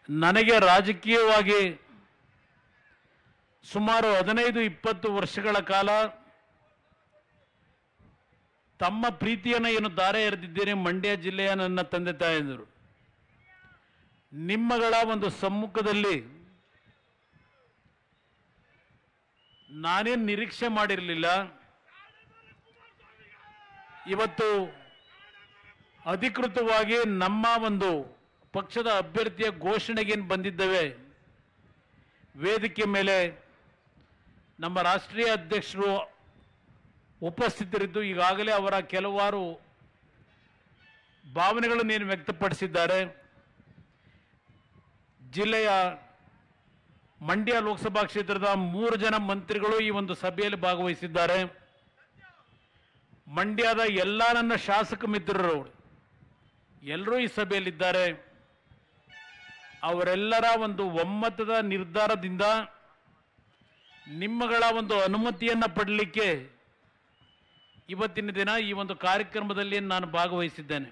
ನನಗೆ ರಾಜಕೀಯವಾಗಿ ಸುಮಾರು 15-20 ವರ್ಷಗಳ ಕಾಲ ತಮ್ಮ ಪ್ರೀತಿಯನ್ನು ಏನು ದಾರೆ ಎರೆದಿದ್ದೇನೆ ಮಂಡ್ಯ ಜಿಲ್ಲೆಯ ನನ್ನ ತಂದೆ ತಾಯಂದಿರು ನಿಮ್ಮಗಳ ಒಂದು ಸಮ್ಮುಖದಲ್ಲಿ ನಾನೇನು ನಿರೀಕ್ಷೆ ಮಾಡಿರಲಿಲ್ಲ. ಇವತ್ತು ಅಧಿಕೃತವಾಗಿ ನಮ್ಮ ಒಂದು ಪಕ್ಷದ ಅಭ್ಯರ್ಥಿಯ ಘೋಷಣೆಗೇನು ಬಂದಿದ್ದೇವೆ, ವೇದಿಕೆ ಮೇಲೆ ನಮ್ಮ ರಾಷ್ಟ್ರೀಯ ಅಧ್ಯಕ್ಷರು ಉಪಸ್ಥಿತರಿದ್ದು ಈಗಾಗಲೇ ಅವರ ಕೆಲವಾರು ಭಾವನೆಗಳನ್ನು ಏನು ವ್ಯಕ್ತಪಡಿಸಿದ್ದಾರೆ. ಜಿಲ್ಲೆಯ ಮಂಡ್ಯ ಲೋಕಸಭಾ ಕ್ಷೇತ್ರದ 3 ಜನ ಮಂತ್ರಿಗಳು ಈ ಒಂದು ಸಭೆಯಲ್ಲಿ ಭಾಗವಹಿಸಿದ್ದಾರೆ. ಮಂಡ್ಯದ ಎಲ್ಲ ನನ್ನ ಶಾಸಕ ಮಿತ್ರರು ಎಲ್ಲರೂ ಈ ಸಭೆಯಲ್ಲಿದ್ದಾರೆ. ಅವರೆಲ್ಲರ ಒಂದು ಒಮ್ಮತದ ನಿರ್ಧಾರದಿಂದ ನಿಮ್ಮಗಳ ಒಂದು ಅನುಮತಿಯನ್ನು ಪಡಲಿಕ್ಕೆ ಇವತ್ತಿನ ದಿನ ಈ ಒಂದು ಕಾರ್ಯಕ್ರಮದಲ್ಲಿ ನಾನು ಭಾಗವಹಿಸಿದ್ದೇನೆ.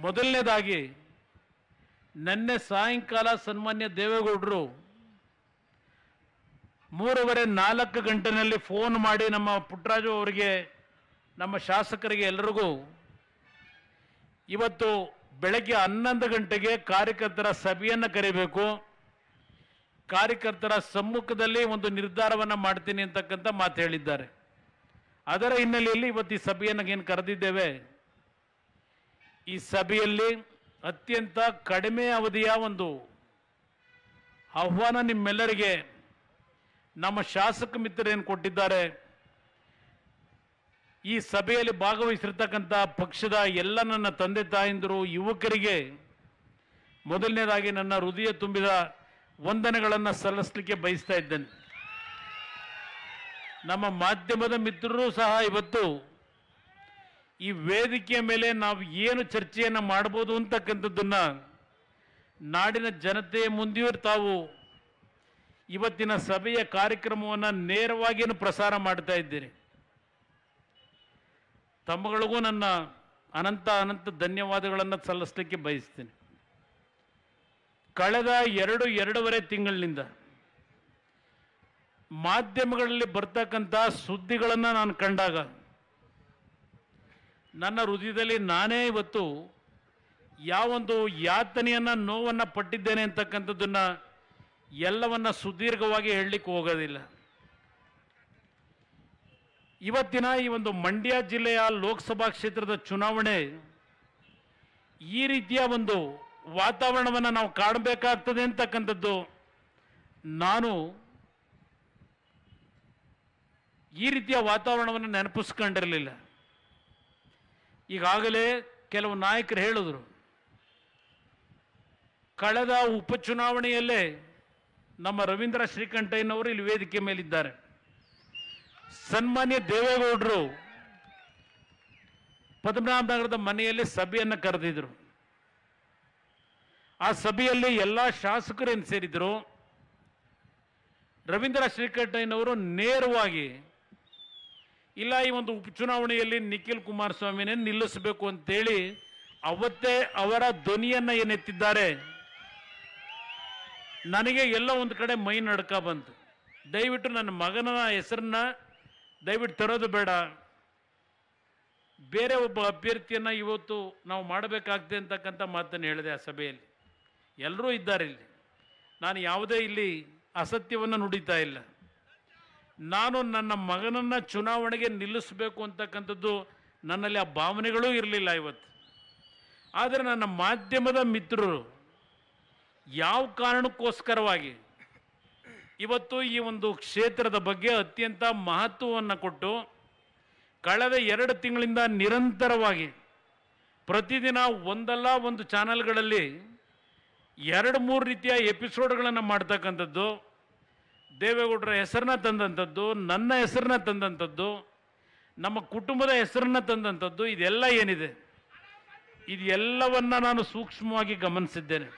ಮೊದಲನೇದಾಗಿ ನಿನ್ನೆ ಸಾಯಂಕಾಲ ಸನ್ಮಾನ್ಯ ದೇವೇಗೌಡರು 3:30-4 ಗಂಟೆನಲ್ಲಿ ಫೋನ್ ಮಾಡಿ ನಮ್ಮ ಪುಟ್ಟರಾಜು ಅವರಿಗೆ, ನಮ್ಮ ಶಾಸಕರಿಗೆ ಎಲ್ಲರಿಗೂ ಇವತ್ತು ಬೆಳಗ್ಗೆ 11 ಗಂಟೆಗೆ ಕಾರ್ಯಕರ್ತರ ಸಭೆಯನ್ನು ಕರೆಯಬೇಕು, ಕಾರ್ಯಕರ್ತರ ಸಮ್ಮುಖದಲ್ಲಿ ಒಂದು ನಿರ್ಧಾರವನ್ನು ಮಾಡ್ತೀನಿ ಅಂತಕ್ಕಂಥ ಮಾತು ಹೇಳಿದ್ದಾರೆ. ಅದರ ಹಿನ್ನೆಲೆಯಲ್ಲಿ ಇವತ್ತು ಈ ಸಭೆಯನ್ನು ಏನು ಕರೆದಿದ್ದೇವೆ, ಈ ಸಭೆಯಲ್ಲಿ ಅತ್ಯಂತ ಕಡಿಮೆ ಅವಧಿಯ ಒಂದು ಆಹ್ವಾನ ನಿಮ್ಮೆಲ್ಲರಿಗೆ ನಮ್ಮ ಶಾಸಕ ಮಿತ್ರರೇನು ಕೊಟ್ಟಿದ್ದಾರೆ. ಈ ಸಭೆಯಲ್ಲಿ ಭಾಗವಹಿಸಿರ್ತಕ್ಕಂಥ ಪಕ್ಷದ ಎಲ್ಲ ನನ್ನ ತಂದೆ ತಾಯಂದಿರು, ಯುವಕರಿಗೆ ಮೊದಲನೇದಾಗಿ ನನ್ನ ಹೃದಯ ತುಂಬಿದ ವಂದನೆಗಳನ್ನು ಸಲ್ಲಿಸಲಿಕ್ಕೆ ಬಯಸ್ತಾ ಇದ್ದೇನೆ. ನಮ್ಮ ಮಾಧ್ಯಮದ ಮಿತ್ರರು ಸಹ ಇವತ್ತು ಈ ವೇದಿಕೆಯ ಮೇಲೆ ನಾವು ಏನು ಚರ್ಚೆಯನ್ನು ಮಾಡ್ಬೋದು ಅಂತಕ್ಕಂಥದ್ದನ್ನ ನಾಡಿನ ಜನತೆಯ ಮುಂದೆಯೂ ತಾವು ಇವತ್ತಿನ ಸಭೆಯ ಕಾರ್ಯಕ್ರಮವನ್ನು ನೇರವಾಗಿಯೂ ಪ್ರಸಾರ ಮಾಡ್ತಾ ಇದ್ದೀರಿ. ತಮ್ಮಗಳಿಗೂ ನನ್ನ ಅನಂತ ಧನ್ಯವಾದಗಳನ್ನು ಸಲ್ಲಿಸಲಿಕ್ಕೆ ಬಯಸ್ತೀನಿ. ಕಳೆದ 2-2.5 ತಿಂಗಳಿನಿಂದ ಮಾಧ್ಯಮಗಳಲ್ಲಿ ಬರ್ತಕ್ಕಂಥ ಸುದ್ದಿಗಳನ್ನು ನಾನು ಕಂಡಾಗ ನನ್ನ ಹೃದಯದಲ್ಲಿ ನಾನೇ ಇವತ್ತು ಯಾವೊಂದು ಯಾತನೆಯನ್ನು, ನೋವನ್ನು ಪಟ್ಟಿದ್ದೇನೆ ಅಂತಕ್ಕಂಥದ್ದನ್ನು ಎಲ್ಲವನ್ನ ಸುದೀರ್ಘವಾಗಿ ಹೇಳಲಿಕ್ಕೆ ಹೋಗೋದಿಲ್ಲ. ಇವತ್ತಿನ ಈ ಒಂದು ಮಂಡ್ಯ ಜಿಲ್ಲೆಯ ಲೋಕಸಭಾ ಕ್ಷೇತ್ರದ ಚುನಾವಣೆ ಈ ರೀತಿಯ ಒಂದು ವಾತಾವರಣವನ್ನು ನಾವು ಕಾಣಬೇಕಾಗ್ತದೆ ಅಂತಕ್ಕಂಥದ್ದು ನಾನು ಈ ರೀತಿಯ ವಾತಾವರಣವನ್ನು ನೆನಪಿಸ್ಕೊಂಡಿರಲಿಲ್ಲ. ಈಗಾಗಲೇ ಕೆಲವು ನಾಯಕರು ಹೇಳಿದ್ರು, ಕಳೆದ ಉಪಚುನಾವಣೆಯಲ್ಲೇ ನಮ್ಮ ರವೀಂದ್ರ ಶ್ರೀಕಂಠಯ್ಯನವರು ಇಲ್ಲಿ ವೇದಿಕೆ ಮೇಲಿದ್ದಾರೆ. ಸನ್ಮಾನ್ಯ ದೇವೇಗೌಡರು ಪದ್ಮನಾಭನಗರದ ಮನೆಯಲ್ಲಿ ಸಭೆಯನ್ನು ಕರೆದಿದ್ರು. ಆ ಸಭೆಯಲ್ಲಿ ಎಲ್ಲ ಶಾಸಕರೇನು ಸೇರಿದ್ರು. ರವೀಂದ್ರ ಶ್ರೀಕಂಠಯ್ಯನವರು ನೇರವಾಗಿ ಇಲ್ಲ, ಈ ಒಂದು ಉಪಚುನಾವಣೆಯಲ್ಲಿ ನಿಖಿಲ್ ಕುಮಾರಸ್ವಾಮಿನೇ ನಿಲ್ಲಿಸಬೇಕು ಅಂತೇಳಿ ಅವತ್ತೇ ಅವರ ಧ್ವನಿಯನ್ನು ಏನೆತ್ತಿದ್ದಾರೆ. ನನಗೆ ಎಲ್ಲ ಒಂದು ಕಡೆ ಮೈ ನಡ್ಕ ಬಂತು. ದಯವಿಟ್ಟು ನನ್ನ ಮಗನ ಹೆಸರನ್ನ ದಯವಿಟ್ಟು ತರೋದು ಬೇಡ, ಬೇರೆ ಒಬ್ಬ ಅಭ್ಯರ್ಥಿಯನ್ನು ಇವತ್ತು ನಾವು ಮಾಡಬೇಕಾಗ್ತದೆ ಅಂತಕ್ಕಂಥ ಮಾತನ್ನು ಹೇಳಿದೆ ಆ ಸಭೆಯಲ್ಲಿ. ಎಲ್ಲರೂ ಇದ್ದಾರೆ ಇಲ್ಲಿ, ನಾನು ಯಾವುದೇ ಇಲ್ಲಿ ಅಸತ್ಯವನ್ನು ನುಡಿತಾ ಇಲ್ಲ. ನಾನು ನನ್ನ ಮಗನನ್ನು ಚುನಾವಣೆಗೆ ನಿಲ್ಲಿಸಬೇಕು ಅಂತಕ್ಕಂಥದ್ದು ನನ್ನಲ್ಲಿ ಆ ಭಾವನೆಗಳೂ ಇರಲಿಲ್ಲ ಇವತ್ತು. ಆದರೆ ನನ್ನ ಮಾಧ್ಯಮದ ಮಿತ್ರರು ಯಾವ ಕಾರಣಕ್ಕೋಸ್ಕರವಾಗಿ ಇವತ್ತು ಈ ಒಂದು ಕ್ಷೇತ್ರದ ಬಗ್ಗೆ ಅತ್ಯಂತ ಮಹತ್ವವನ್ನು ಕೊಟ್ಟು ಕಳೆದ 2 ತಿಂಗಳಿಂದ ನಿರಂತರವಾಗಿ ಪ್ರತಿದಿನ ಒಂದಲ್ಲ ಒಂದು ಚಾನಲ್ಗಳಲ್ಲಿ 2-3 ರೀತಿಯ ಎಪಿಸೋಡ್ಗಳನ್ನು ಮಾಡ್ತಕ್ಕಂಥದ್ದು, ದೇವೇಗೌಡರ ಹೆಸರನ್ನ ತಂದಂಥದ್ದು, ನನ್ನ ಹೆಸರನ್ನ ತಂದಂಥದ್ದು, ನಮ್ಮ ಕುಟುಂಬದ ಹೆಸರನ್ನ ತಂದಂಥದ್ದು, ಇದೆಲ್ಲ ಏನಿದೆ ಇದೆಲ್ಲವನ್ನು ನಾನು ಸೂಕ್ಷ್ಮವಾಗಿ ಗಮನಿಸಿದ್ದೇನೆ.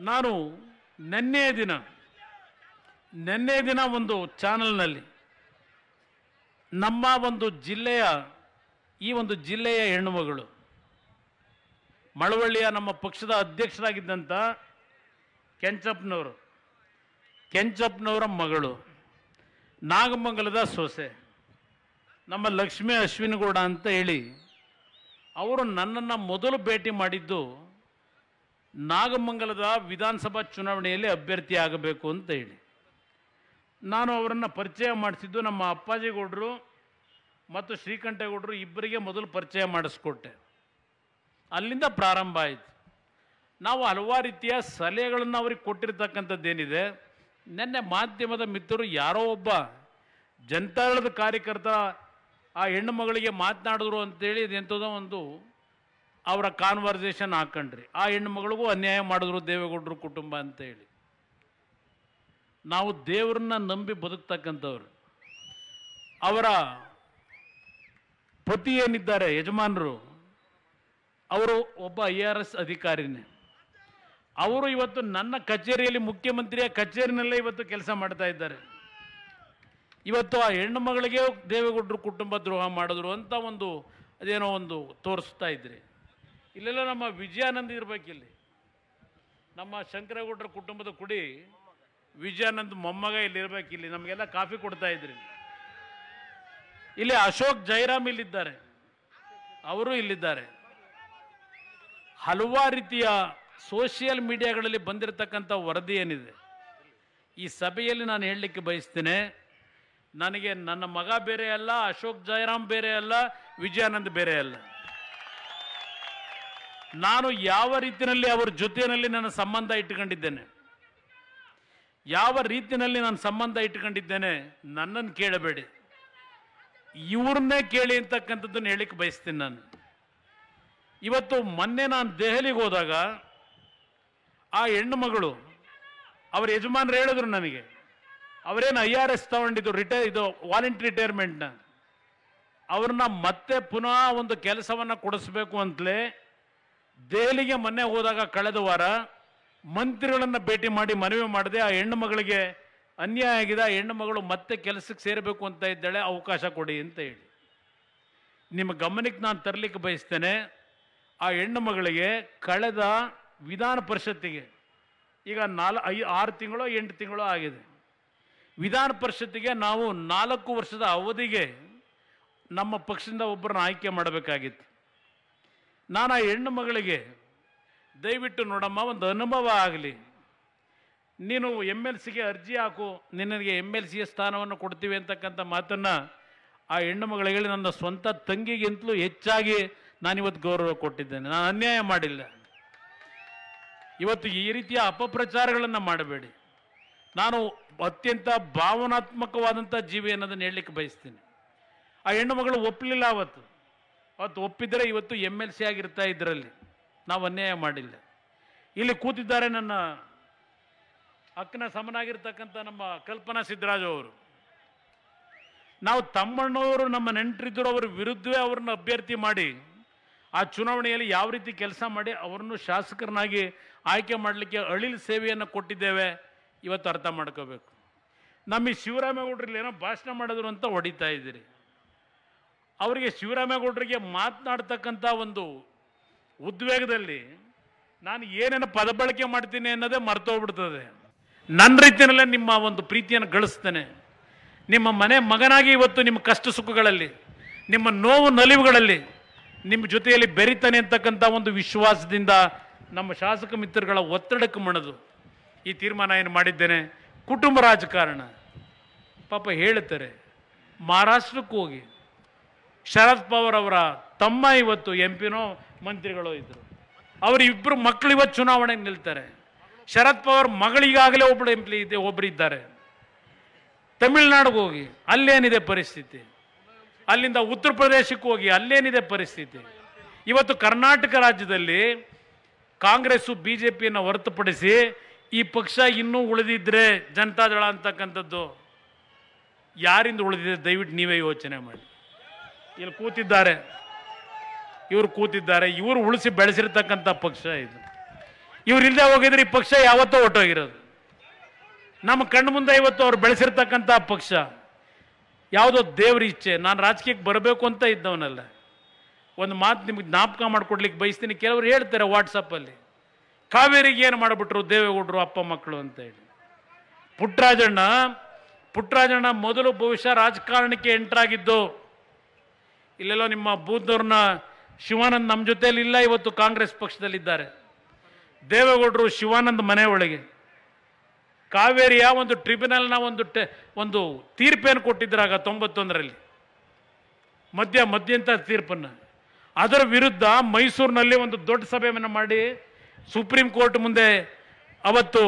ನಾನು ನೆನ್ನೆ ದಿನ ಒಂದು ಚಾನಲ್ನಲ್ಲಿ ನಮ್ಮ ಒಂದು ಜಿಲ್ಲೆಯ ಈ ಒಂದು ಜಿಲ್ಲೆಯ ಹೆಣ್ಣುಮಗಳು ಮಳವಳ್ಳಿಯ ನಮ್ಮ ಪಕ್ಷದ ಅಧ್ಯಕ್ಷರಾಗಿದ್ದಂಥ ಕೆಂಚಪ್ಪನವರ ಮಗಳು, ನಾಗಮಂಗಲದ ಸೊಸೆ ನಮ್ಮ ಲಕ್ಷ್ಮೀ ಅಶ್ವಿನಗೌಡ ಅಂತ ಹೇಳಿ, ಅವರು ನನ್ನನ್ನು ಮೊದಲು ಭೇಟಿ ಮಾಡಿದ್ದು ನಾಗಮಂಗಲದ ವಿಧಾನಸಭಾ ಚುನಾವಣೆಯಲ್ಲಿ ಅಭ್ಯರ್ಥಿ ಆಗಬೇಕು ಅಂತ ಹೇಳಿ. ನಾನು ಅವರನ್ನು ಪರಿಚಯ ಮಾಡಿಸಿದ್ದು ನಮ್ಮ ಅಪ್ಪಾಜಿಗೌಡರು ಮತ್ತು ಶ್ರೀಕಂಠೇಗೌಡರು ಇಬ್ಬರಿಗೆ ಮೊದಲು ಪರಿಚಯ ಮಾಡಿಸ್ಕೊಟ್ಟೆ. ಅಲ್ಲಿಂದ ಪ್ರಾರಂಭ ಆಯಿತು. ನಾವು ಹಲವಾರು ರೀತಿಯ ಸಲಹೆಗಳನ್ನು ಅವ್ರಿಗೆ ಕೊಟ್ಟಿರ್ತಕ್ಕಂಥದ್ದೇನಿದೆ. ನಿನ್ನೆ ಮಾಧ್ಯಮದ ಮಿತ್ರರು ಯಾರೋ ಒಬ್ಬ ಜನತಾದಳದ ಕಾರ್ಯಕರ್ತ ಆ ಹೆಣ್ಣು ಮಗಳಿಗೆ ಮಾತನಾಡಿದ್ರು ಅಂತೇಳಿ ಇದೆಂಥದೋ ಒಂದು ಅವರ ಕಾನ್ವರ್ಸೇಷನ್ ಹಾಕೊಂಡ್ರಿ. ಆ ಹೆಣ್ಣು ಮಗಳಿಗೂ ಅನ್ಯಾಯ ಮಾಡಿದ್ರು ದೇವೇಗೌಡರು ಕುಟುಂಬ ಅಂತೇಳಿ. ನಾವು ದೇವರನ್ನ ನಂಬಿ ಬದುಕ್ತಕ್ಕಂಥವ್ರು. ಅವರ ಪತಿ ಏನಿದ್ದಾರೆ ಯಜಮಾನರು, ಅವರು ಒಬ್ಬ IRS ಅಧಿಕಾರಿನೇ. ಅವರು ಇವತ್ತು ನನ್ನ ಕಚೇರಿಯಲ್ಲಿ, ಮುಖ್ಯಮಂತ್ರಿಯ ಕಚೇರಿನಲ್ಲೇ ಇವತ್ತು ಕೆಲಸ ಮಾಡ್ತಾ ಇದ್ದಾರೆ. ಇವತ್ತು ಆ ಹೆಣ್ಣು ಮಗಳಿಗೆ ದೇವೇಗೌಡರು ಕುಟುಂಬ ದ್ರೋಹ ಮಾಡಿದ್ರು ಅಂತ ಒಂದು ಅದೇನೋ ಒಂದು ತೋರಿಸ್ತಾ ಇದ್ರಿ. ಇಲ್ಲೆಲ್ಲ ನಮ್ಮ ವಿಜಯಾನಂದ್ ಇರಬೇಕಿಲ್ಲಿ, ನಮ್ಮ ಶಂಕರೇಗೌಡರ ಕುಟುಂಬದ ಕುಡಿ ವಿಜಯಾನಂದ್ ಮೊಮ್ಮಗ ಇಲ್ಲಿ ಇರಬೇಕಿಲ್ಲಿ, ನಮಗೆಲ್ಲ ಕಾಫಿ ಕೊಡ್ತಾ ಇದ್ರಿ. ಇಲ್ಲಿ ಅಶೋಕ್ ಜೈರಾಮ್ ಇಲ್ಲಿದ್ದಾರೆ, ಅವರು ಇಲ್ಲಿದ್ದಾರೆ. ಹಲವಾರು ರೀತಿಯ ಸೋಷಿಯಲ್ ಮೀಡಿಯಾಗಳಲ್ಲಿ ಬಂದಿರತಕ್ಕಂಥ ವರದಿ ಏನಿದೆ, ಈ ಸಭೆಯಲ್ಲಿ ನಾನು ಹೇಳಲಿಕ್ಕೆ ಬಯಸ್ತೇನೆ, ನನಗೆ ನನ್ನ ಮಗ ಬೇರೆ ಅಲ್ಲ, ಅಶೋಕ್ ಜೈರಾಮ್ ಬೇರೆ ಅಲ್ಲ, ವಿಜಯಾನಂದ್ ಬೇರೆ ಅಲ್ಲ. ನಾನು ಯಾವ ರೀತಿಯಲ್ಲಿ ಅವರ ಜೊತೆಯಲ್ಲಿ ನನ್ನ ಸಂಬಂಧ ಇಟ್ಟುಕೊಂಡಿದ್ದೇನೆ, ಯಾವ ರೀತಿಯಲ್ಲಿ ನಾನು ಸಂಬಂಧ ಇಟ್ಟುಕೊಂಡಿದ್ದೇನೆ, ನನ್ನನ್ನು ಕೇಳಬೇಡಿ, ಇವ್ರನ್ನೇ ಕೇಳಿ ಅಂತಕ್ಕಂಥದ್ದನ್ನು ಹೇಳಿಕ್ಕೆ ಬಯಸ್ತೀನಿ. ನಾನು ಇವತ್ತು ಮೊನ್ನೆ ನಾನು ದೆಹಲಿಗೆ ಹೋದಾಗ ಆ ಹೆಣ್ಣು ಮಗಳು, ಅವ್ರ ಯಜಮಾನರು ಹೇಳಿದ್ರು ನನಗೆ, ಅವರೇನು IRS ತಗೊಂಡಿದ್ದು ಇದು ವಾಲಂಟ್ರಿ ರಿಟೈರ್ಮೆಂಟ್ನ, ಅವ್ರನ್ನ ಮತ್ತೆ ಪುನಃ ಒಂದು ಕೆಲಸವನ್ನು ಕೊಡಿಸ್ಬೇಕು ಅಂತಲೇ ದೆಹಲಿಗೆ ಮೊನ್ನೆ ಹೋದಾಗ ಕಳೆದ ವಾರ ಮಂತ್ರಿಗಳನ್ನು ಭೇಟಿ ಮಾಡಿ ಮನವಿ ಮಾಡಿದೆ. ಆ ಹೆಣ್ಣು ಮಗಳಿಗೆ ಅನ್ಯಾಯ ಆಗಿದೆ, ಆ ಹೆಣ್ಣು ಮಗಳು ಮತ್ತೆ ಕೆಲಸಕ್ಕೆ ಸೇರಬೇಕು ಅಂತ ಇದ್ದಾಳೆ, ಅವಕಾಶ ಕೊಡಿ ಅಂತ ಹೇಳಿ. ನಿಮ್ಮ ಗಮನಕ್ಕೆ ನಾನು ತರಲಿಕ್ಕೆ ಬಯಸ್ತೇನೆ, ಆ ಹೆಣ್ಣು ಮಗಳಿಗೆ ಕಳೆದ ವಿಧಾನ ಪರಿಷತ್ತಿಗೆ ಈಗ 6 ತಿಂಗಳು 8 ತಿಂಗಳು ಆಗಿದೆ. ವಿಧಾನ ಪರಿಷತ್ತಿಗೆ ನಾವು 4 ವರ್ಷದ ಅವಧಿಗೆ ನಮ್ಮ ಪಕ್ಷದಿಂದ ಒಬ್ಬರನ್ನ ಆಯ್ಕೆ ಮಾಡಬೇಕಾಗಿತ್ತು. ನಾನು ಆ ಹೆಣ್ಣು ಮಗಳಿಗೆ ದಯವಿಟ್ಟು ನೋಡಮ್ಮ, ಒಂದು ಅನುಭವ ಆಗಲಿ, ನೀನು MLCಗೆ ಅರ್ಜಿ ಹಾಕು, ನಿನಗೆ MLCಯ ಸ್ಥಾನವನ್ನು ಕೊಡ್ತೀವಿ ಅಂತಕ್ಕಂಥ ಮಾತನ್ನು ಆ ಹೆಣ್ಣು ಮಗಳಿಗೆ ಹೇಳಿ, ನನ್ನ ಸ್ವಂತ ತಂಗಿಗಿಂತಲೂ ಹೆಚ್ಚಾಗಿ ನಾನಿವತ್ತು ಗೌರವ ಕೊಟ್ಟಿದ್ದೇನೆ. ನಾನು ಅನ್ಯಾಯ ಮಾಡಿಲ್ಲ. ಇವತ್ತು ಈ ರೀತಿಯ ಅಪಪ್ರಚಾರಗಳನ್ನು ಮಾಡಬೇಡಿ. ನಾನು ಅತ್ಯಂತ ಭಾವನಾತ್ಮಕವಾದಂಥ ಜೀವಿ ಅನ್ನೋದನ್ನು ಹೇಳಲಿಕ್ಕೆ ಬಯಸ್ತೀನಿ. ಆ ಹೆಣ್ಣು ಮಗಳು ಒಪ್ಪಲಿಲ್ಲ. ಅವತ್ತು ಒಪ್ಪಿದರೆ ಇವತ್ತು MLC ಆಗಿರ್ತಾ ಇದರಲ್ಲಿ ನಾವು ಅನ್ಯಾಯ ಮಾಡಿಲ್ಲ. ಇಲ್ಲಿ ಕೂತಿದ್ದಾರೆ ನನ್ನ ಅಕ್ಕನ ಸಮನಾಗಿರ್ತಕ್ಕಂಥ ನಮ್ಮ ಕಲ್ಪನಾ ಸಿದ್ದರಾಜು ಅವರು. ನಾವು ತಮ್ಮಣ್ಣವರು ನಮ್ಮ ನೆಂಟರಿದ್ದರು, ಅವರ ವಿರುದ್ಧವೇ ಅವ್ರನ್ನ ಅಭ್ಯರ್ಥಿ ಮಾಡಿ ಆ ಚುನಾವಣೆಯಲ್ಲಿ ಯಾವ ರೀತಿ ಕೆಲಸ ಮಾಡಿ ಅವರನ್ನು ಶಾಸಕರನ್ನಾಗಿ ಆಯ್ಕೆ ಮಾಡಲಿಕ್ಕೆ ಅಳಿಲು ಸೇವೆಯನ್ನು ಕೊಟ್ಟಿದ್ದೇವೆ. ಇವತ್ತು ಅರ್ಥ ಮಾಡ್ಕೋಬೇಕು. ನಮ್ಮ ಈ ಶಿವರಾಮೇಗೌಡರಲ್ಲಿ ಏನೋ ಭಾಷಣ ಮಾಡಿದ್ರು ಅಂತ ಹೊಡಿತಾ ಇದ್ದೀರಿ. ಅವರಿಗೆ ಶಿವರಾಮೇಗೌಡರಿಗೆ ಮಾತನಾಡ್ತಕ್ಕಂಥ ಒಂದು ಉದ್ವೇಗದಲ್ಲಿ ನಾನು ಏನೇನು ಪದ ಬಳಕೆ ಮಾಡ್ತೀನಿ ಅನ್ನೋದೇ ಮರ್ತೋಗ್ಬಿಡ್ತದೆ. ನನ್ನ ರೀತಿಯಲ್ಲೇ ನಿಮ್ಮ ಒಂದು ಪ್ರೀತಿಯನ್ನು ಗಳಿಸ್ತೇನೆ. ನಿಮ್ಮ ಮನೆ ಮಗನಾಗಿ ಇವತ್ತು ನಿಮ್ಮ ಕಷ್ಟ ಸುಖಗಳಲ್ಲಿ, ನಿಮ್ಮ ನೋವು ನಲಿವುಗಳಲ್ಲಿ ನಿಮ್ಮ ಜೊತೆಯಲ್ಲಿ ಬೆರಿತಾನೆ ಅಂತಕ್ಕಂಥ ಒಂದು ವಿಶ್ವಾಸದಿಂದ ನಮ್ಮ ಶಾಸಕ ಮಿತ್ರಗಳ ಒತ್ತಡಕ್ಕೆ ಮಣಿದು ಈ ತೀರ್ಮಾನ ಏನು ಮಾಡಿದ್ದೇನೆ. ಕುಟುಂಬ ರಾಜಕಾರಣ ಪಾಪ ಹೇಳ್ತಾರೆ. ಮಹಾರಾಷ್ಟ್ರಕ್ಕೆ ಹೋಗಿ ಶರದ್ ಪವಾರ್ ಅವರ ತಮ್ಮ ಇವತ್ತು MP ಮಂತ್ರಿಗಳು ಇದ್ದರು. ಅವರಿಬ್ಬರು ಮಕ್ಕಳು ಇವತ್ತು ಚುನಾವಣೆಗೆ ನಿಲ್ತಾರೆ. ಶರದ್ ಪವಾರ್ ಮಗಳಿಗಾಗಲೇ ಒಬ್ಬರು ಇದ್ದಾರೆ. ತಮಿಳುನಾಡಿಗೆ ಹೋಗಿ ಅಲ್ಲೇನಿದೆ ಪರಿಸ್ಥಿತಿ, ಅಲ್ಲಿಂದ ಉತ್ತರ ಪ್ರದೇಶಕ್ಕೆ ಹೋಗಿ ಅಲ್ಲೇನಿದೆ ಪರಿಸ್ಥಿತಿ. ಇವತ್ತು ಕರ್ನಾಟಕ ರಾಜ್ಯದಲ್ಲಿ ಕಾಂಗ್ರೆಸ್ಸು BJPಯನ್ನು ಹೊರತುಪಡಿಸಿ ಈ ಪಕ್ಷ ಇನ್ನೂ ಉಳಿದಿದ್ರೆ ಜನತಾದಳ ಅಂತಕ್ಕಂಥದ್ದು ಯಾರಿಂದ ಉಳಿದಿದೆ ದಯವಿಟ್ಟು ನೀವೇ ಯೋಚನೆ ಮಾಡಿ. ಇಲ್ಲಿ ಕೂತಿದ್ದಾರೆ, ಇವರು ಉಳಿಸಿ ಬೆಳೆಸಿರ್ತಕ್ಕಂಥ ಪಕ್ಷ ಇದು. ಇವ್ರು ಇಲ್ಲದೆ ಹೋಗಿದ್ರೆ ಈ ಪಕ್ಷ ಯಾವತ್ತೋ ಹೊಟ್ಟೋಗಿರೋದು. ನಮ್ಮ ಕಣ್ಣು ಮುಂದೆ ಇವತ್ತು ಅವ್ರು ಬೆಳೆಸಿರ್ತಕ್ಕಂಥ ಪಕ್ಷ ಯಾವುದೋ ದೇವ್ರ ಇಚ್ಛೆ. ನಾನು ರಾಜಕೀಯಕ್ಕೆ ಬರಬೇಕು ಅಂತ ಇದ್ದವನಲ್ಲ. ಒಂದು ಮಾತು ನಿಮಗೆ ಜ್ಞಾಪಕ ಮಾಡಿಕೊಡ್ಲಿಕ್ಕೆ ಬಯಸ್ತೀನಿ. ಕೆಲವರು ಹೇಳ್ತಾರೆ ವಾಟ್ಸಪ್ಪಲ್ಲಿ, ಕಾವೇರಿಗೆ ಏನು ಮಾಡಿಬಿಟ್ರು ದೇವೇಗೌಡರು ಅಪ್ಪ ಮಕ್ಕಳು ಅಂತೇಳಿ. ಪುಟ್ಟರಾಜಣ್ಣ ಮೊದಲು ಬಹುಶಃ ರಾಜಕಾರಣಕ್ಕೆ ಎಂಟ್ರಾಗಿದ್ದು, ಇಲ್ಲೆಲ್ಲೋ ನಿಮ್ಮ ಬೂದ್ನವ್ರನ್ನ ಶಿವಾನಂದ್ ನಮ್ಮ ಜೊತೆಯಲ್ಲಿ ಇಲ್ಲ, ಇವತ್ತು ಕಾಂಗ್ರೆಸ್ ಪಕ್ಷದಲ್ಲಿದ್ದಾರೆ. ದೇವೇಗೌಡರು ಶಿವಾನಂದ್ ಮನೆ ಒಳಗೆ ಕಾವೇರಿಯ ಒಂದು ಟ್ರಿಬ್ಯುನಲ್ನ ಒಂದು ತೀರ್ಪೇನು ಕೊಟ್ಟಿದ್ರಾಗ 91ರಲ್ಲಿ ಮಧ್ಯಂತರ ತೀರ್ಪನ್ನು. ಅದರ ವಿರುದ್ಧ ಮೈಸೂರಿನಲ್ಲಿ ಒಂದು ದೊಡ್ಡ ಸಭೆಯನ್ನು ಮಾಡಿ ಸುಪ್ರೀಂ ಕೋರ್ಟ್ ಮುಂದೆ ಅವತ್ತು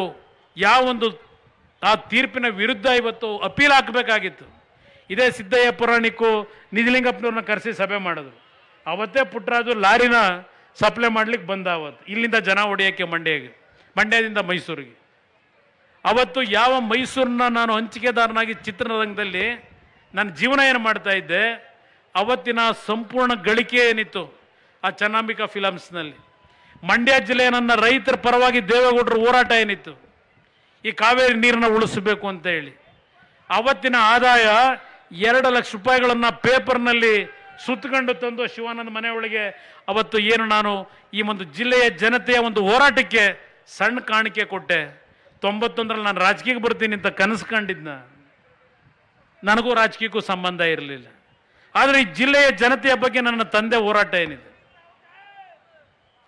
ಆ ತೀರ್ಪಿನ ವಿರುದ್ಧ ಇವತ್ತು ಅಪೀಲ್ ಹಾಕಬೇಕಾಗಿತ್ತು. ಇದೇ ಸಿದ್ದಯ್ಯ ಪುರಾಣಿಕು ನಿಜಲಿಂಗಪ್ಪನವ್ರನ್ನ ಕರೆಸಿ ಸಭೆ ಮಾಡಿದ್ರು. ಅವತ್ತೇ ಪುಟ್ಟರಾಜು ಲಾರಿನ ಸಪ್ಲೈ ಮಾಡ್ಲಿಕ್ಕೆ ಬಂದ. ಅವತ್ತು ಇಲ್ಲಿಂದ ಜನ ಹೊಡೆಯೋಕ್ಕೆ ಮಂಡ್ಯದಿಂದ ಮೈಸೂರಿಗೆ. ಅವತ್ತು ಯಾವ ಮೈಸೂರನ್ನ ನಾನು ಹಂಚಿಕೆದಾರನಾಗಿ ಚಿತ್ರರಂಗದಲ್ಲಿ ನನ್ನ ಜೀವನ ಏನು ಮಾಡ್ತಾ ಇದ್ದೆ, ಅವತ್ತಿನ ಸಂಪೂರ್ಣ ಗಳಿಕೆ ಏನಿತ್ತು ಆ ಚನ್ನಾಂಬಿಕಾ ಫಿಲಮ್ಸ್ನಲ್ಲಿ, ಮಂಡ್ಯ ಜಿಲ್ಲೆಯ ನನ್ನ ರೈತರ ಪರವಾಗಿ ದೇವೇಗೌಡರ ಹೋರಾಟ ಏನಿತ್ತು, ಈ ಕಾವೇರಿ ನೀರನ್ನ ಉಳಿಸಬೇಕು ಅಂತ ಹೇಳಿ, ಅವತ್ತಿನ ಆದಾಯ 2 ಲಕ್ಷ ರೂಪಾಯಿಗಳನ್ನು ಪೇಪರ್ನಲ್ಲಿ ಸುತ್ತಕೊಂಡು ತಂದು ಶಿವಾನಂದ ಮನೆಯೊಳಗೆ ಅವತ್ತು ಏನು ನಾನು ಈ ಒಂದು ಜಿಲ್ಲೆಯ ಜನತೆಯ ಒಂದು ಹೋರಾಟಕ್ಕೆ ಸಣ್ಣ ಕಾಣಿಕೆ ಕೊಟ್ಟೆ. 91ರಲ್ಲಿ ನಾನು ರಾಜಕೀಯಕ್ಕೆ ಬರ್ತೀನಿ ಅಂತ ಕನಸು ಕಂಡಿದ್ನ. ನನಗೂ ರಾಜಕೀಯಕ್ಕೂ ಸಂಬಂಧ ಇರಲಿಲ್ಲ. ಆದರೆ ಈ ಜಿಲ್ಲೆಯ ಜನತೆಯ ಬಗ್ಗೆ ನನ್ನ ತಂದೆ ಹೋರಾಟ ಏನಿದೆ,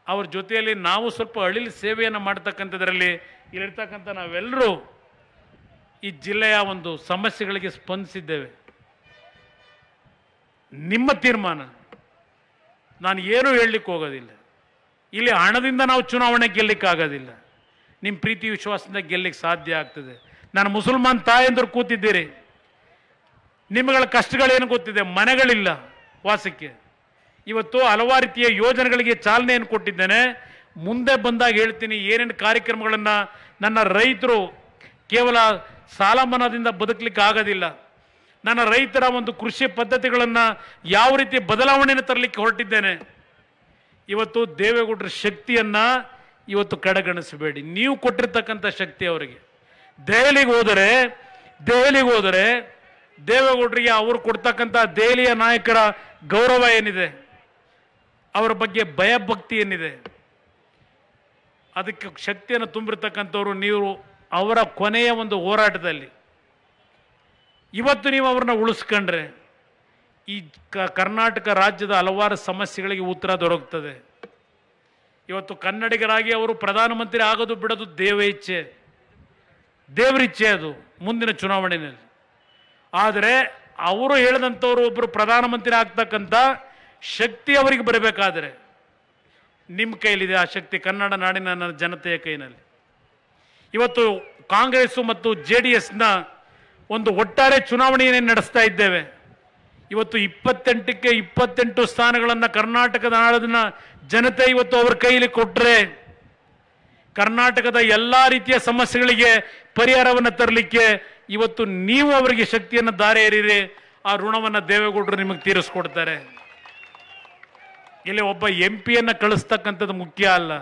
ಅವ್ರ ಜೊತೆಯಲ್ಲಿ ನಾವು ಸ್ವಲ್ಪ ಅಳಿಲು ಸೇವೆಯನ್ನು ಮಾಡ್ತಕ್ಕಂಥದ್ರಲ್ಲಿ ಇಲ್ಲಿರ್ತಕ್ಕಂಥ ನಾವೆಲ್ಲರೂ ಈ ಜಿಲ್ಲೆಯ ಒಂದು ಸಮಸ್ಯೆಗಳಿಗೆ ಸ್ಪಂದಿಸಿದ್ದೇವೆ. ನಿಮ್ಮ ತೀರ್ಮಾನ, ನಾನು ಏನೂ ಹೇಳಲಿಕ್ಕೆ ಹೋಗೋದಿಲ್ಲ. ಇಲ್ಲಿ ಹಣದಿಂದ ನಾವು ಚುನಾವಣೆ ಗೆಲ್ಲಕ್ಕಾಗೋದಿಲ್ಲ, ನಿಮ್ಮ ಪ್ರೀತಿ ವಿಶ್ವಾಸದಿಂದ ಗೆಲ್ಲಕ್ಕೆ ಸಾಧ್ಯ ಆಗ್ತದೆ. ನಾನು ಮುಸಲ್ಮಾನ್ ತಾಯಂದ್ರು ಕೂತಿದ್ದೀರಿ, ನಿಮ್ಮಗಳ ಕಷ್ಟಗಳೇನು ಗೊತ್ತಿದೆ, ಮನೆಗಳಿಲ್ಲ ವಾಸಕ್ಕೆ. ಇವತ್ತು ಹಲವಾರು ರೀತಿಯ ಯೋಜನೆಗಳಿಗೆ ಚಾಲನೆಯನ್ನು ಕೊಟ್ಟಿದ್ದೇನೆ. ಮುಂದೆ ಬಂದಾಗ ಹೇಳ್ತೀನಿ ಏನೇನು ಕಾರ್ಯಕ್ರಮಗಳನ್ನು ನನ್ನ ರೈತರು ಕೇವಲ ಸಾಲ ಮನ್ನಾದಿಂದ ಬದುಕಲಿಕ್ಕೆ ಆಗೋದಿಲ್ಲ, ನನ್ನ ರೈತರ ಒಂದು ಕೃಷಿ ಪದ್ಧತಿಗಳನ್ನು ಯಾವ ರೀತಿ ಬದಲಾವಣೆಯನ್ನು ತರಲಿಕ್ಕೆ ಹೊರಟಿದ್ದೇನೆ. ಇವತ್ತು ದೇವೇಗೌಡರ ಶಕ್ತಿಯನ್ನು ಇವತ್ತು ಕಡೆಗಣಿಸಬೇಡಿ. ನೀವು ಕೊಟ್ಟಿರ್ತಕ್ಕಂಥ ಶಕ್ತಿ ಅವರಿಗೆ. ದೆಹಲಿಗೆ ಹೋದರೆ ದೇವೇಗೌಡರಿಗೆ ಅವರು ಕೊಡ್ತಕ್ಕಂಥ ದೆಹಲಿಯ ನಾಯಕರ ಗೌರವ ಏನಿದೆ, ಅವರ ಬಗ್ಗೆ ಭಯಭಕ್ತಿ ಏನಿದೆ, ಅದಕ್ಕೆ ಶಕ್ತಿಯನ್ನು ತುಂಬಿರ್ತಕ್ಕಂಥವ್ರು ನೀವು. ಅವರ ಕೊನೆಯ ಒಂದು ಹೋರಾಟದಲ್ಲಿ ಇವತ್ತು ನೀವು ಅವ್ರನ್ನ ಉಳಿಸ್ಕೊಂಡ್ರೆ ಈ ಕರ್ನಾಟಕ ರಾಜ್ಯದ ಹಲವಾರು ಸಮಸ್ಯೆಗಳಿಗೆ ಉತ್ತರ ದೊರಕುತ್ತದೆ. ಇವತ್ತು ಕನ್ನಡಿಗರಾಗಿ ಅವರು ಪ್ರಧಾನಮಂತ್ರಿ ಆಗೋದು ಬಿಡೋದು ದೇವರಿಚ್ಛೆ ಅದು ಮುಂದಿನ ಚುನಾವಣೆಯಲ್ಲಿ. ಆದರೆ ಅವರು ಹೇಳಿದಂಥವ್ರು ಒಬ್ಬರು ಪ್ರಧಾನಮಂತ್ರಿ ಆಗ್ತಕ್ಕಂಥ ಶಕ್ತಿ ಅವರಿಗೆ ಬರಬೇಕಾದರೆ ನಿಮ್ಮ ಕೈಲಿದೆ ಆ ಶಕ್ತಿ, ಕನ್ನಡ ನಾಡಿನ ಜನತೆಯ ಕೈನಲ್ಲಿ. ಇವತ್ತು ಕಾಂಗ್ರೆಸ್ಸು ಮತ್ತು JDSನ ಒಂದು ಒಟ್ಟಾರೆ ಚುನಾವಣೆಯನ್ನು ನಡೆಸ್ತಾ ಇದ್ದೇವೆ. ಇವತ್ತು 28ಕ್ಕೆ 28 ಸ್ಥಾನಗಳನ್ನು ಕರ್ನಾಟಕದ ನಾಡಿನ ಜನತೆ ಇವತ್ತು ಅವರ ಕೈಯಲ್ಲಿ ಕೊಟ್ಟರೆ ಕರ್ನಾಟಕದ ಎಲ್ಲ ರೀತಿಯ ಸಮಸ್ಯೆಗಳಿಗೆ ಪರಿಹಾರವನ್ನು ತರಲಿಕ್ಕೆ ಇವತ್ತು ನೀವು ಅವರಿಗೆ ಶಕ್ತಿಯನ್ನು ದಾರೆ ಎರೀರಿ. ಆ ಋಣವನ್ನು ದೇವೇಗೌಡರು ನಿಮಗೆ ತೀರಿಸ್ಕೊಡ್ತಾರೆ. ಇಲ್ಲಿ ಒಬ್ಬ MP ಕಳಿಸ್ತಕ್ಕಂಥದ್ದು ಮುಖ್ಯ ಅಲ್ಲ.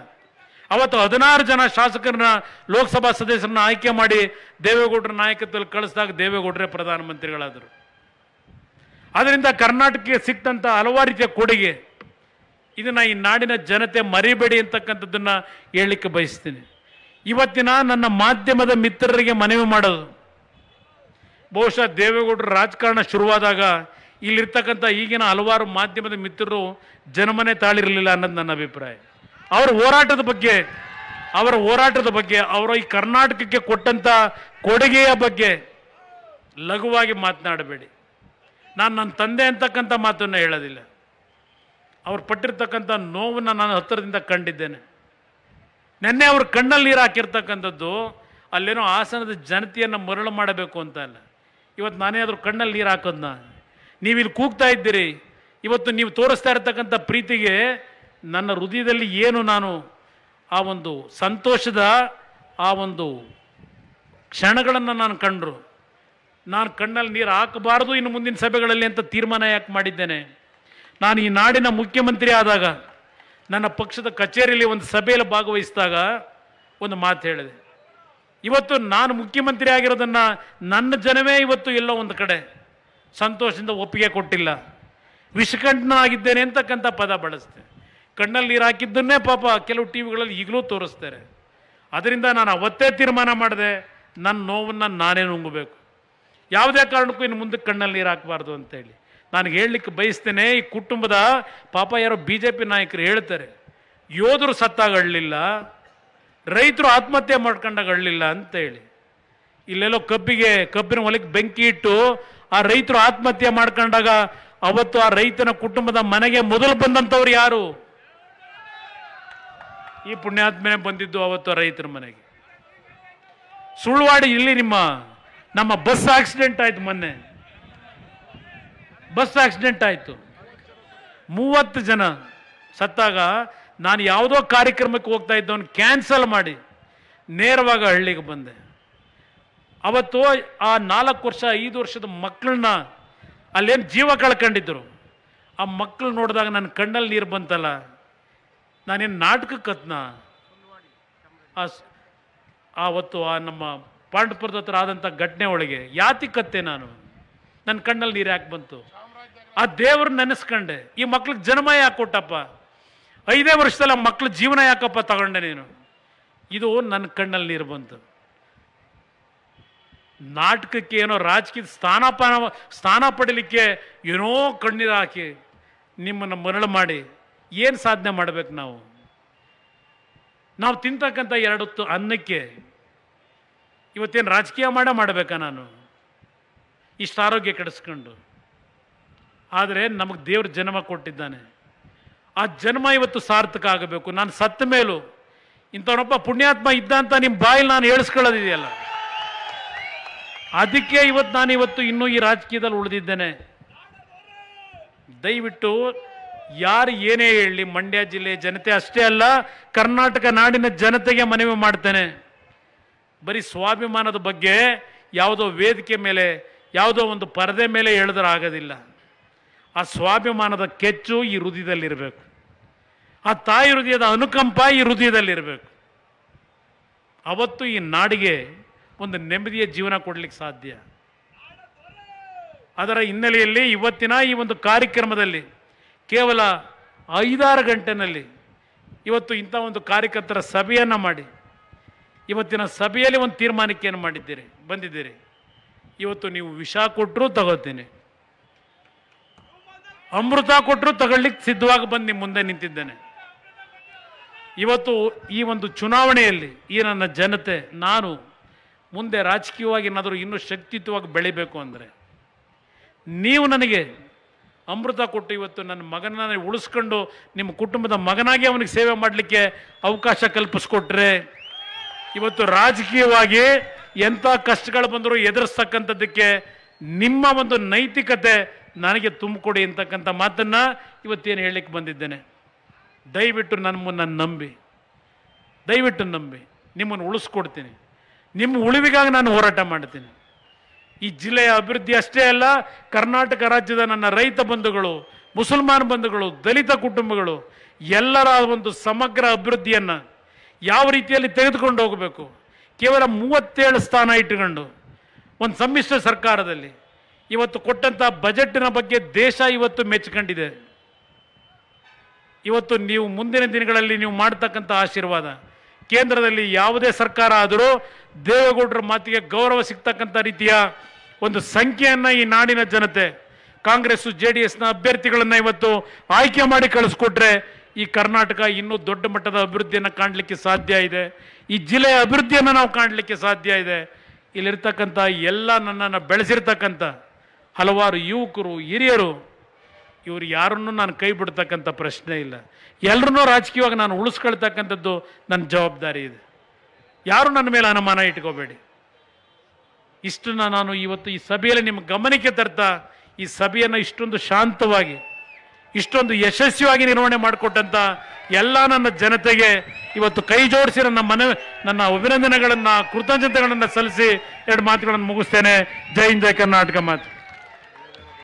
ಅವತ್ತು 16 ಜನ ಶಾಸಕರನ್ನ ಲೋಕಸಭಾ ಸದಸ್ಯರನ್ನ ಆಯ್ಕೆ ಮಾಡಿ ದೇವೇಗೌಡರ ನಾಯಕತ್ವದಲ್ಲಿ ಕಳಿಸಿದಾಗ ದೇವೇಗೌಡರೇ ಪ್ರಧಾನಮಂತ್ರಿಗಳಾದರು. ಅದರಿಂದ ಕರ್ನಾಟಕಕ್ಕೆ ಸಿಕ್ತಂಥ ಹಲವಾರು ರೀತಿಯ ಕೊಡುಗೆ, ಇದನ್ನು ಈ ನಾಡಿನ ಜನತೆ ಮರಿಬೇಡಿ ಅಂತಕ್ಕಂಥದ್ದನ್ನು ಹೇಳಲಿಕ್ಕೆ ಬಯಸ್ತೀನಿ. ಇವತ್ತಿನ ನನ್ನ ಮಾಧ್ಯಮದ ಮಿತ್ರರಿಗೆ ಮನವಿ ಮಾಡೋದು, ಬಹುಶಃ ದೇವೇಗೌಡರ ರಾಜಕಾರಣ ಶುರುವಾದಾಗ ಇಲ್ಲಿರ್ತಕ್ಕಂಥ ಈಗಿನ ಹಲವಾರು ಮಾಧ್ಯಮದ ಮಿತ್ರರು ಜನಮನೆ ತಾಳಿರಲಿಲ್ಲ ಅನ್ನೋದು ನನ್ನ ಅಭಿಪ್ರಾಯ. ಅವರ ಹೋರಾಟದ ಬಗ್ಗೆ ಅವರ ಈ ಕರ್ನಾಟಕಕ್ಕೆ ಕೊಟ್ಟಂಥ ಕೊಡುಗೆಯ ಬಗ್ಗೆ ಲಘುವಾಗಿ ಮಾತನಾಡಬೇಡಿ. ನಾನು ನನ್ನ ತಂದೆ ಅಂತಕ್ಕಂಥ ಮಾತನ್ನು ಹೇಳೋದಿಲ್ಲ. ಅವ್ರು ಪಟ್ಟಿರ್ತಕ್ಕಂಥ ನೋವನ್ನು ನಾನು ಹತ್ತಿರದಿಂದ ಕಂಡಿದ್ದೇನೆ. ನೆನ್ನೆ ಅವ್ರ ಕಣ್ಣಲ್ಲಿ ನೀರು ಹಾಕಿರ್ತಕ್ಕಂಥದ್ದು ಅಲ್ಲೇನೋ ಹಾಸನದ ಜನತೆಯನ್ನು ಮರಳು ಮಾಡಬೇಕು ಅಂತ ಅಲ್ಲ. ಇವತ್ತು ನಾನೇ ಅದ್ರ ಕಣ್ಣಲ್ಲಿ ನೀರು ಹಾಕೋದನ್ನ ನೀವಿಲ್ಲಿ ಕೂಗ್ತಾ ಇದ್ದೀರಿ. ಇವತ್ತು ನೀವು ತೋರಿಸ್ತಾ ಇರತಕ್ಕಂಥ ಪ್ರೀತಿಗೆ ನನ್ನ ಹೃದಯದಲ್ಲಿ ಏನು ನಾನು ಆ ಒಂದು ಸಂತೋಷದ ಆ ಒಂದು ಕ್ಷಣಗಳನ್ನು ನಾನು ಕಂಡ್ರು. ನಾನು ಕಣ್ಣಲ್ಲಿ ನೀರು ಹಾಕಬಾರ್ದು ಇನ್ನು ಮುಂದಿನ ಸಭೆಗಳಲ್ಲಿ ಅಂತ ತೀರ್ಮಾನ ಯಾಕೆ ಮಾಡಿದ್ದೇನೆ. ನಾನು ಈ ನಾಡಿನ ಮುಖ್ಯಮಂತ್ರಿ ಆದಾಗ ನನ್ನ ಪಕ್ಷದ ಕಚೇರಿಯಲ್ಲಿ ಒಂದು ಸಭೆಯಲ್ಲಿ ಭಾಗವಹಿಸಿದಾಗ ಒಂದು ಮಾತು ಹೇಳಿದೆ. ಇವತ್ತು ನಾನು ಮುಖ್ಯಮಂತ್ರಿ ಆಗಿರೋದನ್ನು ನನ್ನ ಜನವೇ ಇವತ್ತು ಎಲ್ಲೋ ಒಂದು ಕಡೆ ಸಂತೋಷದಿಂದ ಒಪ್ಪಿಗೆ ಕೊಟ್ಟಿಲ್ಲ. ವಿಷಕಂಠನಾಗಿದ್ದೇನೆ ಅಂತಕ್ಕಂಥ ಪದ ಬಳಸ್ತೆ. ಕಣ್ಣಲ್ಲಿ ನೀರು ಹಾಕಿದ್ದನ್ನೇ ಪಾಪ ಕೆಲವು ಟಿ ವಿಗಳಲ್ಲಿ ಈಗಲೂ ತೋರಿಸ್ತಾರೆ. ಅದರಿಂದ ನಾನು ಅವತ್ತೇ ತೀರ್ಮಾನ ಮಾಡಿದೆ, ನನ್ನ ನೋವನ್ನು ನಾನೇ ನುಂಗಬೇಕು, ಯಾವುದೇ ಕಾರಣಕ್ಕೂ ಇನ್ನು ಮುಂದೆ ಕಣ್ಣಲ್ಲಿ ನೀರು ಹಾಕಬಾರ್ದು ಅಂತೇಳಿ. ನಾನು ಹೇಳಲಿಕ್ಕೆ ಬಯಸ್ತೇನೆ, ಈ ಕುಟುಂಬದ ಪಾಪ ಯಾರೋ BJP ನಾಯಕರು ಹೇಳ್ತಾರೆ, ಯೋಧರು ಸತ್ತಾಗ ಅಳ್ಳಲಿಲ್ಲ, ರೈತರು ಆತ್ಮಹತ್ಯೆ ಮಾಡ್ಕೊಂಡಾಗ ಅಳ್ಳಲಿಲ್ಲ ಅಂತೇಳಿ. ಇಲ್ಲೆಲ್ಲೋ ಕಬ್ಬಿನ ಹೊಲಕ್ಕೆ ಬೆಂಕಿ ಇಟ್ಟು ಆ ರೈತರು ಆತ್ಮಹತ್ಯೆ ಮಾಡ್ಕೊಂಡಾಗ ಅವತ್ತು ಆ ರೈತನ ಕುಟುಂಬದ ಮನೆಗೆ ಮೊದಲು ಬಂದಂಥವ್ರು ಯಾರು? ಈ ಪುಣ್ಯಾತ್ಮನೆ ಬಂದಿದ್ದು ಅವತ್ತು ರೈತರ ಮನೆಗೆ. ಸುಳ್ವಾಡಿ ಇಲ್ಲಿ ನಮ್ಮ ಬಸ್ ಆಕ್ಸಿಡೆಂಟ್ ಆಯ್ತು, ಮೊನ್ನೆ ಬಸ್ ಆಕ್ಸಿಡೆಂಟ್ ಆಯಿತು, 30 ಜನ ಸತ್ತಾಗ ನಾನು ಯಾವುದೋ ಕಾರ್ಯಕ್ರಮಕ್ಕೆ ಹೋಗ್ತಾ ಇದ್ದವನು ಕ್ಯಾನ್ಸಲ್ ಮಾಡಿ ನೇರವಾಗಿ ಹಳ್ಳಿಗೆ ಬಂದೆ. ಅವತ್ತು ಆ 4 ವರ್ಷ 5 ವರ್ಷದ ಮಕ್ಕಳನ್ನ ಅಲ್ಲೇನು ಜೀವ ಕಳ್ಕೊಂಡಿದ್ರು, ಆ ಮಕ್ಕಳು ನೋಡಿದಾಗ ನನ್ನ ಕಣ್ಣಲ್ಲಿ ನೀರು ಬಂತಲ್ಲ. ನಾನೇನು ನಾಟಕಕ್ಕತ್ನ ಆವತ್ತು ಆ ನಮ್ಮ ಪಾಂಡಪುರದ ಹತ್ರ ಆದಂಥ ಘಟನೆ ಒಳಗೆ ಯಾತಿಕತ್ತೆ ನಾನು, ನನ್ನ ಕಣ್ಣಲ್ಲಿ ನೀರು ಯಾಕೆ ಬಂತು? ಆ ದೇವ್ರನ್ನ ನೆನೆಸ್ಕೊಂಡೆ, ಈ ಮಕ್ಳಿಗೆ ಜನ್ಮ ಯಾಕೆ ಕೊಟ್ಟಪ್ಪ, 5 ವರ್ಷದಲ್ಲಿ ಆ ಮಕ್ಳ ಜೀವನ ಯಾಕಪ್ಪ ತಗೊಂಡೆ ನೀನು? ಇದು ನನ್ನ ಕಣ್ಣಲ್ಲಿ ನೀರು ಬಂತು. ನಾಟಕಕ್ಕೆ ಏನೋ ರಾಜಕೀಯ ಸ್ಥಾನ ಪಡೀಲಿಕ್ಕೆ ಏನೋ ಕಣ್ಣೀರು ಹಾಕಿ ನಿಮ್ಮನ್ನು ಮರಳು ಮಾಡಿ ಏನು ಸಾಧನೆ ಮಾಡಬೇಕು? ನಾವು ತಿಂತಕ್ಕಂಥ 2 ಹೊತ್ತು ಅನ್ನಕ್ಕೆ ಇವತ್ತೇನು ರಾಜಕೀಯ ಮಾಡಬೇಕಾ ನಾನು? ಇಷ್ಟು ಆರೋಗ್ಯ ಕೆಡಿಸ್ಕೊಂಡು. ಆದರೆ ನಮಗೆ ದೇವ್ರ ಜನ್ಮ ಕೊಟ್ಟಿದ್ದಾನೆ, ಆ ಜನ್ಮ ಇವತ್ತು ಸಾರ್ಥಕ ಆಗಬೇಕು. ನಾನು ಸತ್ತ ಮೇಲೂ ಇಂಥವನೊಬ್ಬ ಪುಣ್ಯಾತ್ಮ ಇದ್ದ ಅಂತ ನಿಮ್ಮ ಬಾಯಲ್ಲಿ ನಾನು ಹೇಳಿಸ್ಕೊಳ್ಳೋದಿದೆಯಲ್ಲ, ಅದಕ್ಕೆ ನಾನಿವತ್ತು ಇನ್ನೂ ಈ ರಾಜಕೀಯದಲ್ಲಿ ಉಳಿದಿದ್ದೇನೆ. ದಯವಿಟ್ಟು ಯಾರು ಏನೇ ಹೇಳಲಿ, ಮಂಡ್ಯ ಜಿಲ್ಲೆ ಜನತೆ ಅಷ್ಟೇ ಅಲ್ಲ, ಕರ್ನಾಟಕ ನಾಡಿನ ಜನತೆಗೆ ಮನವಿ ಮಾಡ್ತೇನೆ, ಬರೀ ಸ್ವಾಭಿಮಾನದ ಬಗ್ಗೆ ಯಾವುದೋ ವೇದಿಕೆ ಮೇಲೆ ಯಾವುದೋ ಒಂದು ಪರದೆ ಮೇಲೆ ಹೇಳಿದ್ರೆ ಆಗೋದಿಲ್ಲ. ಆ ಸ್ವಾಭಿಮಾನದ ಕೆಚ್ಚು ಈ ಹೃದಯದಲ್ಲಿರಬೇಕು, ಆ ತಾಯಿ ಹೃದಯದ ಅನುಕಂಪ ಈ ಹೃದಯದಲ್ಲಿರಬೇಕು. ಅವತ್ತು ಈ ನಾಡಿಗೆ ಒಂದು ನೆಮ್ಮದಿಯ ಜೀವನ ಕೊಡಲಿಕ್ಕೆ ಸಾಧ್ಯ. ಅದರ ಹಿನ್ನೆಲೆಯಲ್ಲಿ ಇವತ್ತಿನ ಈ ಒಂದು ಕಾರ್ಯಕ್ರಮದಲ್ಲಿ ಕೇವಲ 5-6 ಗಂಟೆನಲ್ಲಿ ಇವತ್ತು ಇಂಥ ಒಂದು ಕಾರ್ಯಕರ್ತರ ಸಭೆಯನ್ನು ಮಾಡಿ ಇವತ್ತಿನ ಸಭೆಯಲ್ಲಿ ಒಂದು ತೀರ್ಮಾನಕ್ಕೆ ಏನು ಬಂದಿದ್ದೀರಿ. ಇವತ್ತು ನೀವು ವಿಷ ಕೊಟ್ಟರೂ ತಗೋತೀನಿ, ಅಮೃತ ಕೊಟ್ಟರೂ ತಗೊಳ್ಳಿಕ್ಕೆ ಸಿದ್ಧವಾಗಿ ಬಂದು ನಿಮ್ಮ ಮುಂದೆ ನಿಂತಿದ್ದೇನೆ. ಇವತ್ತು ಈ ಒಂದು ಚುನಾವಣೆಯಲ್ಲಿ ಈ ನನ್ನ ಜನತೆ, ನಾನು ಮುಂದೆ ರಾಜಕೀಯವಾಗಿ ಏನಾದರೂ ಇನ್ನೂ ಶಕ್ತಿಯುತವಾಗಿ ಬೆಳಿಬೇಕು ಅಂದರೆ ನೀವು ನನಗೆ ಅಮೃತ ಕೊಟ್ಟು ಇವತ್ತು ನನ್ನ ಮಗನನ್ನ ಉಳಿಸ್ಕೊಂಡು ನಿಮ್ಮ ಕುಟುಂಬದ ಮಗನಾಗಿ ಅವನಿಗೆ ಸೇವೆ ಮಾಡಲಿಕ್ಕೆ ಅವಕಾಶ ಕಲ್ಪಿಸ್ಕೊಟ್ರೆ, ಇವತ್ತು ರಾಜಕೀಯವಾಗಿ ಎಂಥ ಕಷ್ಟಗಳು ಬಂದರೂ ಎದುರಿಸ್ತಕ್ಕಂಥದ್ದಕ್ಕೆ ನಿಮ್ಮ ಒಂದು ನೈತಿಕತೆ ನನಗೆ ತುಂಬಿಕೊಡಿ ಅಂತಕ್ಕಂಥ ಮಾತನ್ನು ಇವತ್ತೇನು ಹೇಳಲಿಕ್ಕೆ ಬಂದಿದ್ದೇನೆ. ದಯವಿಟ್ಟು ನನ್ನನ್ನು ನಂಬಿ, ದಯವಿಟ್ಟು ನಂಬಿ, ನಿಮ್ಮನ್ನು ಉಳಿಸ್ಕೊಡ್ತೀನಿ. ನಿಮ್ಮ ಉಳಿವಿಗಾಗಿ ನಾನು ಹೋರಾಟ ಮಾಡ್ತೀನಿ. ಈ ಜಿಲ್ಲೆಯ ಅಭಿವೃದ್ಧಿ ಅಷ್ಟೇ ಅಲ್ಲ, ಕರ್ನಾಟಕ ರಾಜ್ಯದ ನನ್ನ ರೈತ ಬಂಧುಗಳು, ಮುಸಲ್ಮಾನ್ ಬಂಧುಗಳು, ದಲಿತ ಕುಟುಂಬಗಳು ಎಲ್ಲರ ಒಂದು ಸಮಗ್ರ ಅಭಿವೃದ್ಧಿಯನ್ನು ಯಾವ ರೀತಿಯಲ್ಲಿ ತೆಗೆದುಕೊಂಡು ಹೋಗಬೇಕು. ಕೇವಲ 37 ಸ್ಥಾನ ಇಟ್ಟುಕೊಂಡು ಒಂದು ಸಮ್ಮಿಶ್ರ ಸರ್ಕಾರದಲ್ಲಿ ಇವತ್ತು ಕೊಟ್ಟಂಥ ಬಜೆಟ್ನ ಬಗ್ಗೆ ದೇಶ ಇವತ್ತು ಮೆಚ್ಚಿಕೊಂಡಿದೆ. ಇವತ್ತು ನೀವು ಮುಂದಿನ ದಿನಗಳಲ್ಲಿ ನೀವು ಮಾಡ್ತಕ್ಕಂಥ ಆಶೀರ್ವಾದ, ಕೇಂದ್ರದಲ್ಲಿ ಯಾವುದೇ ಸರ್ಕಾರ ಆದರೂ ದೇವೇಗೌಡರ ಮಾತಿಗೆ ಗೌರವ ಸಿಗ್ತಕ್ಕಂಥ ರೀತಿಯ ಒಂದು ಸಂಖ್ಯೆಯನ್ನು ಈ ನಾಡಿನ ಜನತೆ ಕಾಂಗ್ರೆಸ್ JDSನ ಅಭ್ಯರ್ಥಿಗಳನ್ನು ಇವತ್ತು ಆಯ್ಕೆ ಮಾಡಿ ಕಳಿಸ್ಕೊಟ್ರೆ ಈ ಕರ್ನಾಟಕ ಇನ್ನೂ ದೊಡ್ಡ ಮಟ್ಟದ ಅಭಿವೃದ್ಧಿಯನ್ನು ಕಾಣಲಿಕ್ಕೆ ಸಾಧ್ಯ ಇದೆ. ಈ ಜಿಲ್ಲೆಯ ಅಭಿವೃದ್ಧಿಯನ್ನು ನಾವು ಕಾಣಲಿಕ್ಕೆ ಸಾಧ್ಯ ಇದೆ. ಇಲ್ಲಿರ್ತಕ್ಕಂಥ ಎಲ್ಲ ನನ್ನನ್ನು ಬೆಳೆಸಿರ್ತಕ್ಕಂಥ ಹಲವಾರು ಯುವಕರು, ಹಿರಿಯರು, ಇವರು ಯಾರನ್ನೂ ನಾನು ಕೈ ಬಿಡ್ತಕ್ಕಂಥ ಪ್ರಶ್ನೆ ಇಲ್ಲ. ಎಲ್ಲರನ್ನೂ ರಾಜಕೀಯವಾಗಿ ನಾನು ಉಳಿಸ್ಕೊಳ್ತಕ್ಕಂಥದ್ದು ನನ್ನ ಜವಾಬ್ದಾರಿ ಇದೆ. ಯಾರು ನನ್ನ ಮೇಲೆ ಅನುಮಾನ ಇಟ್ಕೋಬೇಡಿ. ಇಷ್ಟನ್ನು ನಾನು ಇವತ್ತು ಈ ಸಭೆಯಲ್ಲಿ ನಿಮ್ಮ ಗಮನಕ್ಕೆ ತರ್ತಾ ಈ ಸಭೆಯನ್ನು ಇಷ್ಟೊಂದು ಶಾಂತವಾಗಿ, ಇಷ್ಟೊಂದು ಯಶಸ್ವಿಯಾಗಿ ನಿರ್ವಹಣೆ ಮಾಡಿಕೊಟ್ಟಂಥ ಎಲ್ಲ ನನ್ನ ಜನತೆಗೆ ಇವತ್ತು ಕೈ ಜೋಡಿಸಿ ನನ್ನ ಅಭಿನಂದನೆಗಳನ್ನು, ಕೃತಜ್ಞತೆಗಳನ್ನು ಸಲ್ಲಿಸಿ 2 ಮಾತುಗಳನ್ನು ಮುಗಿಸ್ತೇನೆ. ಜೈ ಹಿಂದ್, ಜೈ ಕರ್ನಾಟಕ ಮಾತು.